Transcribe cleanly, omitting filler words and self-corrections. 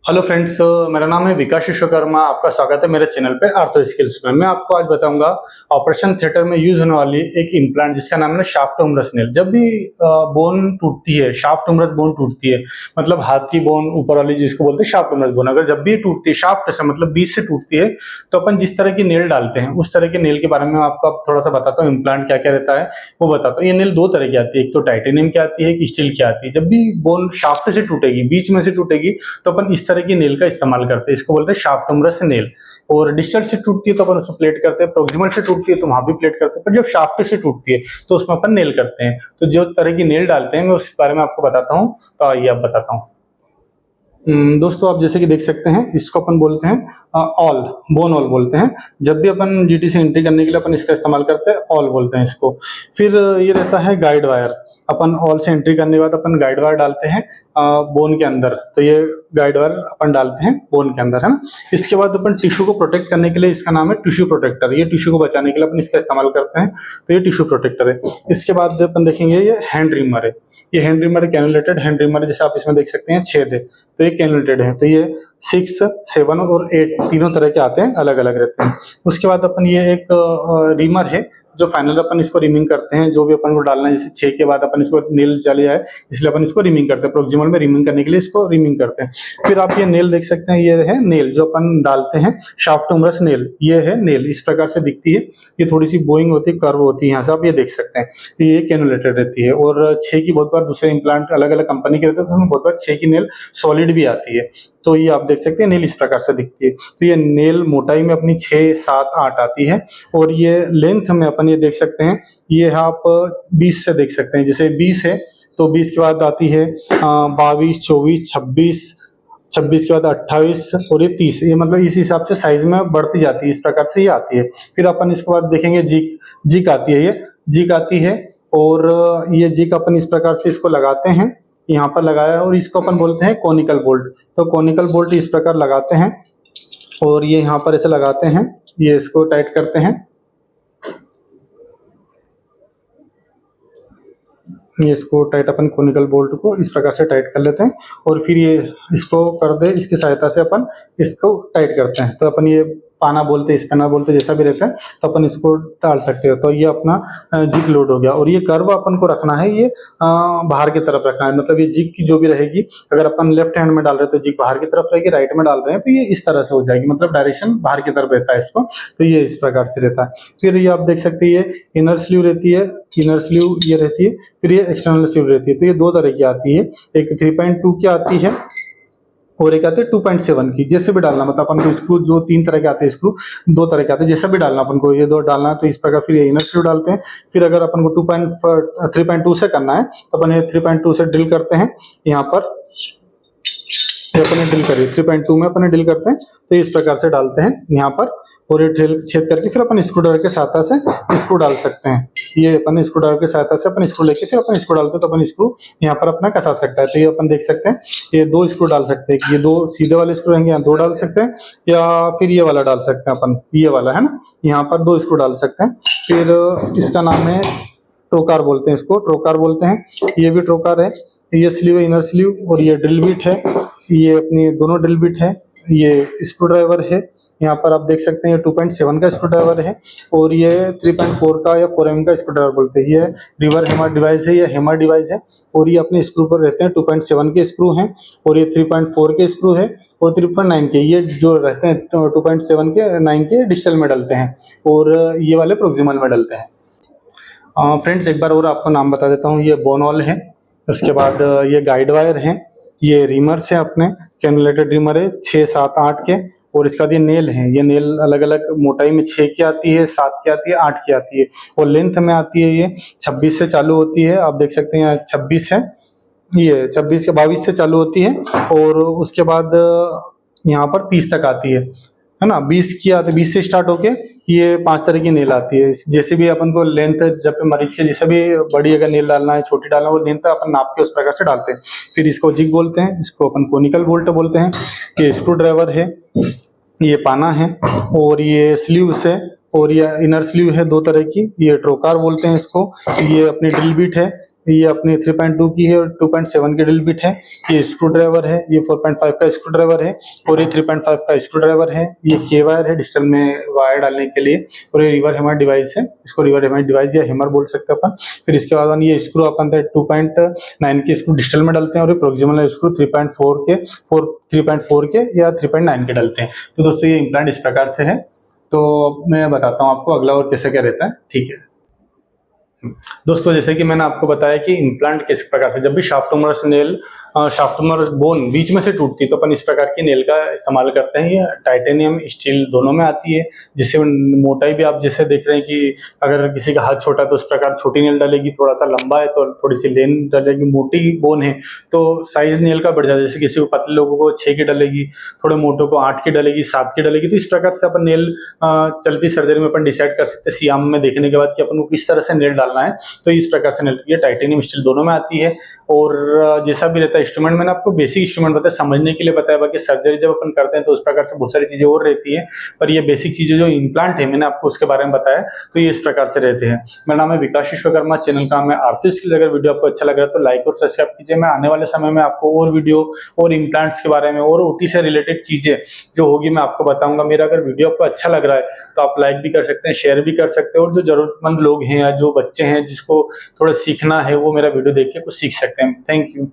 Hello friends, मेरा नाम है विकास विश्वकर्मा। आपका स्वागत है मेरे चैनल पे आर्थो स्किल्स में। मैं आपको आज बताऊंगा ऑपरेशन थिएटर में यूज होने वाली एक इम्प्लांट जिसका नाम है शाफ्ट हुमरस नेल। जब भी बोन टूटती है, शाफ्ट हुमरस बोन टूटती है, मतलब हाथ की बोन ऊपर वाली जिसको बोलते हैं शाफ्ट हुमरस बोन, अगर जब भी टूटती है शाफ्ट से मतलब बीच से टूटती है तो अपन जिस तरह की नेल डालते हैं उस तरह के नेल के बारे में आपको अब थोड़ा सा बताता हूँ। इम्प्लांट क्या क्या रहता है वो बताता हूँ। ये नेल दो तरह की आती है, एक तो टाइटेनियम की आती है, एक स्टील की आती है। जब भी बोन शाफ्ट से टूटेगी, बीच में से टूटेगी, तो अपन इस तरह की नेल का इस्तेमाल करते हैं। इसको बोलते हैं शाफ्ट हुमरस नेल। और डिस्टल से टूटती है तो अपन उसको प्लेट करते हैं, प्रोक्सिमल से टूटती है तो वहां भी प्लेट करते हैं, पर जब शाफ्ट से टूटती है तो उसमें अपन नेल करते हैं। तो जो तरह की नेल डालते हैं मैं उस बारे में आपको बताता हूँ। तो आइए अब बताता हूँ। दोस्तों, आप जैसे कि देख सकते हैं, इसको अपन बोलते हैं ऑल, बोन ऑल बोलते हैं। जब भी अपन जीटी से एंट्री करने के लिए अपन इसका इस्तेमाल करते हैं, ऑल बोलते हैं इसको। फिर ये रहता है गाइड वायर। अपन ऑल से एंट्री करने के बाद अपन गाइड वायर डालते हैं बोन के अंदर। तो ये गाइड वायर अपन डालते हैं बोन के अंदर, है ना। इसके बाद अपन टिश्यू को प्रोटेक्ट करने के लिए, इसका नाम है टिश्यू प्रोटेक्टर। ये टिश्यू को बचाने के लिए अपन इसका इस्तेमाल करते हैं, तो ये टिश्यू प्रोटेक्टर है। इसके बाद अपन देखेंगे ये हैंड रिमर है। ये हैंड रिमर कैनुलेटेड हैंड रिमर है, जैसे आप इसमें देख सकते हैं छेद है, तो ये कैनुलेटेड है। तो ये 6, 7 और 8 तीनों तरह के आते हैं, अलग अलग रहते हैं। उसके बाद अपन ये एक रिमर है जो फाइनल अपन इसको रिमिंग करते हैं। जो भी अपन को डालना है, जैसे 6 के बाद अपन इसको नेल चले जाए इसलिए अपन इसको रिमिंग करते हैं, प्रोक्सिमल में रिमिंग करने के लिए इसको रिमिंग करते हैं। फिर आप ये नेल देख सकते हैं, ये है नेल जो अपन डालते हैं, शाफ्ट हुमरस नेल। ये है नेल, इस प्रकार से दिखती है। ये थोड़ी सी बोइंग होती है, कर्व होती है, यहाँ से आप ये देख सकते हैं। ये कैनुलेटेड रहती है। और 6 की बहुत बार दूसरे इम्प्लांट अलग अलग कंपनी के रहते हैं, तो उसमें बहुत बार 6 की नेल सॉलिड भी आती है। तो ये आप देख सकते हैं नेल इस प्रकार से दिखती है। तो ये नेल मोटाई में अपनी 6, 7, 8 आती है। और ये लेंथ में अपन ये देख सकते हैं, ये आप 20 से देख सकते हैं। जैसे 20 है तो 20 के बाद आती है 22, 24, 26, 26 के बाद 28 और ये 30। ये मतलब इस हिसाब से साइज में बढ़ती जाती है, इस प्रकार से ये आती है। फिर अपन इसके बाद देखेंगे जिक। जिक आती है, ये जिक आती है। और ये जिक अपन इस प्रकार से इसको लगाते हैं, यहाँ पर लगाया है। और इसको अपन बोलते हैं कोनिकल बोल्ट। तो कोनिकल बोल्ट इस प्रकार लगाते हैं और ये यहाँ पर ऐसे लगाते हैं, ये इसको टाइट करते हैं। ये इसको टाइट अपन कोनिकल बोल्ट को इस प्रकार से टाइट कर लेते हैं और फिर ये इसको कर दे, इसकी सहायता से अपन इसको टाइट करते हैं। तो अपन ये पाना बोलते हैं, स्पैनर बोलते हैं, जैसा भी रहता है, तो अपन इसको डाल सकते हो। तो ये अपना जिक लोड हो गया। और ये कर्व अपन को रखना है, ये बाहर की तरफ रखना है। मतलब ये जिक की जो भी रहेगी, अगर अपन लेफ्ट हैंड में डाल रहे हैं तो जिक बाहर की तरफ रहेगी, राइट में डाल रहे हैं तो ये इस तरह से हो जाएगी, मतलब डायरेक्शन बाहर की तरफ रहता है इसको। तो ये इस प्रकार से रहता है। फिर ये आप देख सकते हैं, ये इनर स्लीव रहती है, इनर स्लीव ये रहती है। फिर ये एक्सटर्नल स्लीव रहती है। तो ये दो तरह की आती है, एक 3.2 की आती है और एक आते हैं 2.7 की। जैसे भी डालना, मतलब अपन को स्क्रू जो 3 तरह के आते हैं, स्क्रू 2 तरह के आते हैं, जैसा भी डालना अपन को, ये 2 डालना है तो इस प्रकार फिर ये इनर स्क्रू डालते हैं। फिर अगर अपन को 3.2 से करना है तो अपन ये 3.2 से ड्रिल करते हैं। यहाँ पर अपने ड्रिल करिए, 3.2 में अपने ड्रिल करते हैं, तो इस प्रकार से डालते हैं यहाँ पर। और ये ड्रिल छेद करके फिर अपन स्क्रू ड्राइवर के सहायता से स्क्रू डाल सकते हैं। ये अपन स्क्रू ड्राइवर के सहायता से अपन स्क्रू लेके फिर अपन स्क्रू डालते हैं, तो अपन स्क्रू यहाँ पर अपना कसा सकता है। तो ये अपन देख सकते हैं, ये 2 स्क्रू डाल सकते हैं। ये 2 सीधे वाले स्क्रू रहेंगे, यहाँ 2 डाल सकते हैं, या फिर ये वाला डाल सकते हैं अपन, ये वाला है ना, यहाँ पर 2 स्क्रू डाल सकते हैं। फिर इसका नाम है ट्रोकार बोलते हैं, इसको ट्रोकार बोलते हैं। ये भी ट्रोकार है। ये स्लीव है, इनर स्लीव। और ये ड्रिल बिट है, ये अपनी दोनों ड्रिल बिट है। ये स्क्रू ड्राइवर है, यहाँ पर आप देख सकते हैं, ये 2.7 का स्क्रू ड्राइवर है। और ये 3.4 का या 4mm का स्क्रू ड्राइवर बोलते हैं। ये रिवर हैमर डिवाइस है, ये हैमर डिवाइस है। और ये अपने स्क्रू पर रहते हैं, 2.7 के स्क्रू हैं। और ये 3.4 के स्क्रू है और 3.9 के, ये जो रहते हैं 2.7 के 9 के डिस्टल में डलते हैं, और ये वाले प्रोक्सिमल में डलते हैं। फ्रेंड्स, एक बार और आपको नाम बता देता हूँ। ये बोनॉल है, उसके बाद ये गाइड वायर है, ये रिमर्स है, अपने कैनुलेटेड रिमर है 6, 7, 8 के। और इसका ये नेल है, ये नेल अलग अलग मोटाई में 6 की आती है, 7 की आती है, 8 की आती है। और लेंथ में आती है, ये 26 से चालू होती है। आप देख सकते हैं यहाँ 26 है, ये 26 के 22 से चालू होती है। और उसके बाद यहाँ पर 30 तक आती है ना। 20 की आती है, 20 से स्टार्ट होके ये 5 तरह की नेल आती है। जैसे भी अपन को लेंथ, जब मरीज के जैसे भी बड़ी अगर नेल डालना है, छोटी डालना है, वो लेंथ अपन नाप के उस प्रकार से डालते हैं। फिर इसको जिग बोलते हैं, इसको अपन कोनिकल बोल्ट बोलते हैं। ये स्क्रू ड्राइवर है, ये पाना है, और ये स्लीव्स है, और ये इनर स्लीव है 2 तरह की। ये ट्रोकार बोलते हैं इसको। ये अपनी ड्रिल बिट है, ये अपनी 3.2 की है और 2.7 की ड्रिल बिट है। ये स्क्रू ड्राइवर है, ये 4.5 का स्क्रू ड्राइवर है और ये 3.5 का स्क्रू ड्राइवर है। ये के वायर है डिजिटल में वायर डालने के लिए, और ये रिवर हैमर डिवाइस है, इसको रिवर हैमर डिवाइस या हैमर बोल सकते हैं अपन। फिर इसके बाद ये स्क्रू अपन 2.9 के स्क्रू डिजिटल में डालते हैं और ये प्रोक्सिमल स्क्रू 3.4 के या 3.9 के डालते हैं। तो दोस्तों ये इम्प्लांट इस प्रकार से है। तो मैं बताता हूँ आपको अगला और कैसे क्या रहता है, ठीक है। दोस्तों जैसे कि मैंने आपको बताया कि इम्प्लांट किस प्रकार से, जब भी shaft humerus nail shaft humerus bone बीच में से टूटती है तो अपन इस प्रकार की नेल का इस्तेमाल करते हैं। ये टाइटेनियम स्टील दोनों में आती है, जिससे मोटाई भी आप जैसे देख रहे हैं कि अगर किसी का हाथ छोटा है तो उस प्रकार छोटी नेल डालेगी, थोड़ा सा लंबा है तो थोड़ी सी लेन डालेगी, मोटी बोन है तो साइज नेल का बढ़ जाता है। जैसे किसी को पतले लोगों को 6 की डालेगी, थोड़े मोटों को 8 की डालेगी, 7 की डालेगी। तो इस प्रकार से अपन नेल चलती सर्जरी में अपन डिसाइड कर सकते हैं सियाम में देखने के बाद कि अपन को किस तरह से नेल डालना है। तो इस प्रकार से नेल ये टाइटेनियम स्टील दोनों में आती है। और जैसा भी रहता है इंस्ट्रूमेंट, मैंने आपको बेसिक इंस्ट्रूमेंट बताया समझने के लिए बताया, बाकी सर्जरी जब अपन करते हैं तो उस प्रकार से बहुत सारी चीजें और रहती है, पर ये बेसिक चीजें जो इम्प्लांट है मैंने आपको उसके बारे में बताया, तो ये इस प्रकार से रहते हैं। मेरा नाम है विकास विश्वकर्मा, चैनल का नाम है आरती स्किल्स। अगर वीडियो आपको अच्छा लग रहा है तो लाइक और सब्सक्राइब कीजिए। मैं आने वाले समय में आपको और वीडियो और इम्प्लांट्स के बारे में और ओटी से रिलेटेड चीजें जो होगी मैं आपको बताऊंगा। मेरा अगर वीडियो आपको अच्छा लग रहा है तो आप लाइक भी कर सकते हैं, शेयर भी कर सकते हैं, और जो जरूरतमंद लोग हैं या जो बच्चे हैं जिसको थोड़ा सीखना है वो मेरा वीडियो देख के कुछ सीख सकते हैं। Thank you.